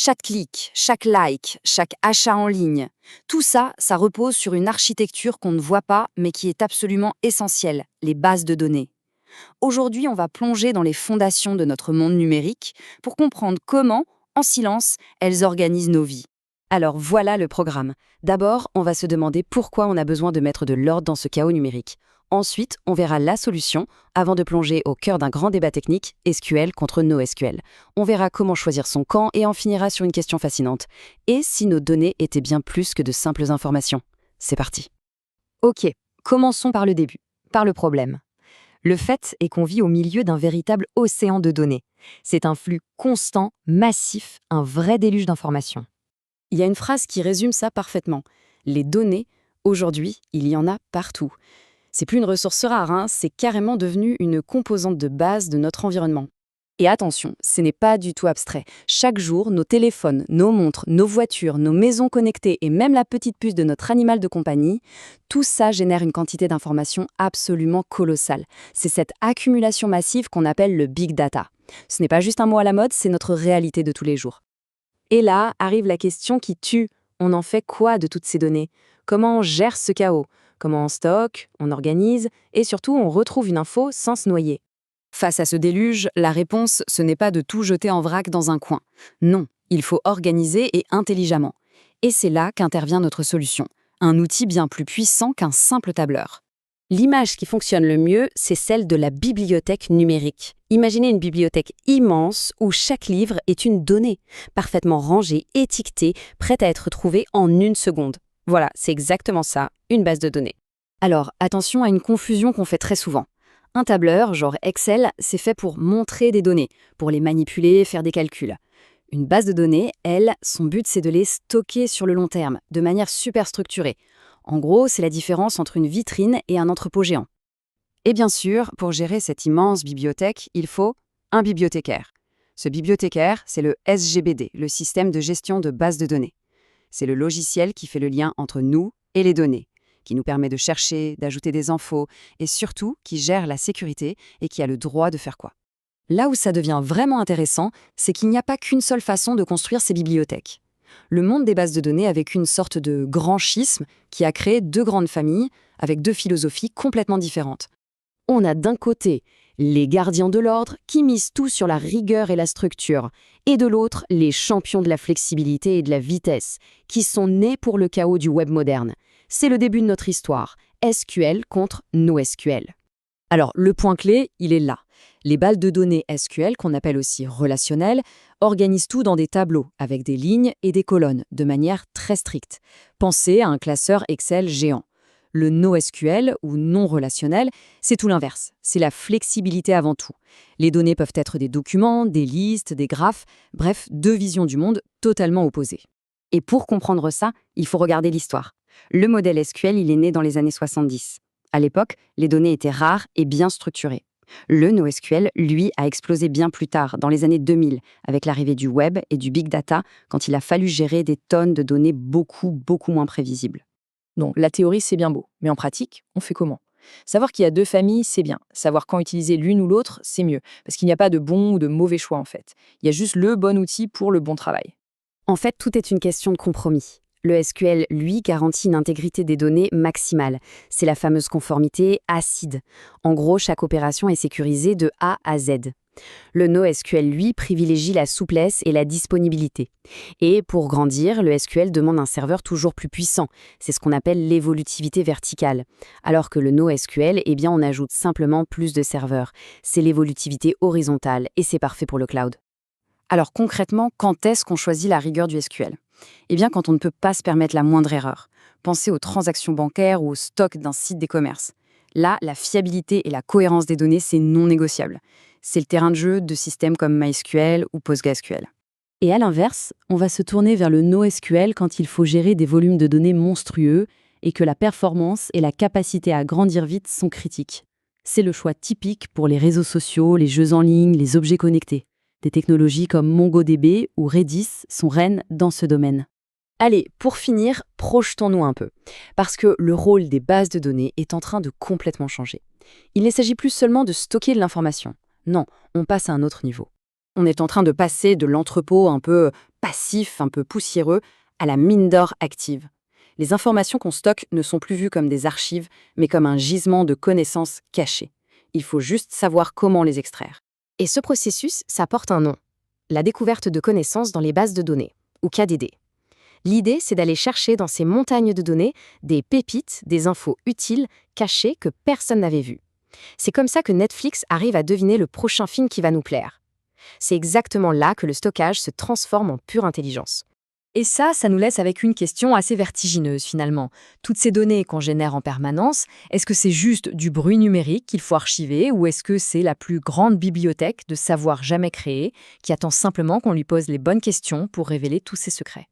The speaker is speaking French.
Chaque clic, chaque like, chaque achat en ligne, tout ça, ça repose sur une architecture qu'on ne voit pas, mais qui est absolument essentielle, les bases de données. Aujourd'hui, on va plonger dans les fondations de notre monde numérique pour comprendre comment, en silence, elles organisent nos vies. Alors voilà le programme. D'abord, on va se demander pourquoi on a besoin de mettre de l'ordre dans ce chaos numérique. Ensuite, on verra la solution avant de plonger au cœur d'un grand débat technique, SQL contre NoSQL. On verra comment choisir son camp et en finira sur une question fascinante. Et si nos données étaient bien plus que de simples informations? C'est parti. Ok, commençons par le début, par le problème. Le fait est qu'on vit au milieu d'un véritable océan de données. C'est un flux constant, massif, un vrai déluge d'informations. Il y a une phrase qui résume ça parfaitement. Les données, aujourd'hui, il y en a partout. C'est plus une ressource rare, c'est carrément devenu une composante de base de notre environnement. Et attention, ce n'est pas du tout abstrait. Chaque jour, nos téléphones, nos montres, nos voitures, nos maisons connectées et même la petite puce de notre animal de compagnie, tout ça génère une quantité d'informations absolument colossale. C'est cette accumulation massive qu'on appelle le big data. Ce n'est pas juste un mot à la mode, c'est notre réalité de tous les jours. Et là arrive la question qui tue. On en fait quoi de toutes ces données? Comment on gère ce chaos? Comment on stocke, on organise et surtout on retrouve une info sans se noyer? Face à ce déluge, la réponse, ce n'est pas de tout jeter en vrac dans un coin. Non, il faut organiser et intelligemment. Et c'est là qu'intervient notre solution, un outil bien plus puissant qu'un simple tableur. L'image qui fonctionne le mieux, c'est celle de la bibliothèque numérique. Imaginez une bibliothèque immense où chaque livre est une donnée, parfaitement rangée, étiquetée, prête à être trouvée en une seconde. Voilà, c'est exactement ça, une base de données. Alors, attention à une confusion qu'on fait très souvent. Un tableur, genre Excel, c'est fait pour montrer des données, pour les manipuler, faire des calculs. Une base de données, elle, son but c'est de les stocker sur le long terme, de manière super structurée. En gros, c'est la différence entre une vitrine et un entrepôt géant. Et bien sûr, pour gérer cette immense bibliothèque, il faut un bibliothécaire. Ce bibliothécaire, c'est le SGBD, le système de gestion de base de données. C'est le logiciel qui fait le lien entre nous et les données, qui nous permet de chercher, d'ajouter des infos, et surtout qui gère la sécurité et qui a le droit de faire quoi. Là où ça devient vraiment intéressant, c'est qu'il n'y a pas qu'une seule façon de construire ces bibliothèques. Le monde des bases de données a vécu une sorte de grand schisme qui a créé deux grandes familles avec deux philosophies complètement différentes. On a d'un côté les gardiens de l'ordre qui misent tout sur la rigueur et la structure, et de l'autre les champions de la flexibilité et de la vitesse, qui sont nés pour le chaos du web moderne. C'est le début de notre histoire, SQL contre NoSQL. Alors, le point clé, il est là. Les bases de données SQL, qu'on appelle aussi relationnelles, organisent tout dans des tableaux, avec des lignes et des colonnes, de manière très stricte. Pensez à un classeur Excel géant. Le NoSQL, ou non relationnel, c'est tout l'inverse. C'est la flexibilité avant tout. Les données peuvent être des documents, des listes, des graphes, bref, deux visions du monde totalement opposées. Et pour comprendre ça, il faut regarder l'histoire. Le modèle SQL, il est né dans les années 70. À l'époque, les données étaient rares et bien structurées. Le NoSQL, lui, a explosé bien plus tard, dans les années 2000, avec l'arrivée du web et du big data, quand il a fallu gérer des tonnes de données beaucoup moins prévisibles. Donc, la théorie, c'est bien beau, mais en pratique, on fait comment? Savoir qu'il y a deux familles, c'est bien. Savoir quand utiliser l'une ou l'autre, c'est mieux. Parce qu'il n'y a pas de bon ou de mauvais choix, en fait. Il y a juste le bon outil pour le bon travail. En fait, tout est une question de compromis. Le SQL, lui, garantit une intégrité des données maximale. C'est la fameuse conformité ACID. En gros, chaque opération est sécurisée de A à Z. Le NoSQL, lui, privilégie la souplesse et la disponibilité. Et pour grandir, le SQL demande un serveur toujours plus puissant. C'est ce qu'on appelle l'évolutivité verticale. Alors que le NoSQL, eh bien, on ajoute simplement plus de serveurs. C'est l'évolutivité horizontale et c'est parfait pour le cloud. Alors concrètement, quand est-ce qu'on choisit la rigueur du SQL? Eh bien, quand on ne peut pas se permettre la moindre erreur. Pensez aux transactions bancaires ou au stock d'un site d'e-commerce. Là, la fiabilité et la cohérence des données, c'est non négociable. C'est le terrain de jeu de systèmes comme MySQL ou PostgreSQL. Et à l'inverse, on va se tourner vers le NoSQL quand il faut gérer des volumes de données monstrueux et que la performance et la capacité à grandir vite sont critiques. C'est le choix typique pour les réseaux sociaux, les jeux en ligne, les objets connectés. Des technologies comme MongoDB ou Redis sont reines dans ce domaine. Allez, pour finir, projetons-nous un peu. Parce que le rôle des bases de données est en train de complètement changer. Il ne s'agit plus seulement de stocker de l'information. Non, on passe à un autre niveau. On est en train de passer de l'entrepôt un peu passif, un peu poussiéreux, à la mine d'or active. Les informations qu'on stocke ne sont plus vues comme des archives, mais comme un gisement de connaissances cachées. Il faut juste savoir comment les extraire. Et ce processus, ça porte un nom. La découverte de connaissances dans les bases de données, ou KDD. L'idée, c'est d'aller chercher dans ces montagnes de données des pépites, des infos utiles, cachées que personne n'avait vues. C'est comme ça que Netflix arrive à deviner le prochain film qui va nous plaire. C'est exactement là que le stockage se transforme en pure intelligence. Et ça nous laisse avec une question assez vertigineuse finalement. Toutes ces données qu'on génère en permanence, est-ce que c'est juste du bruit numérique qu'il faut archiver ou est-ce que c'est la plus grande bibliothèque de savoir jamais créée qui attend simplement qu'on lui pose les bonnes questions pour révéler tous ses secrets ?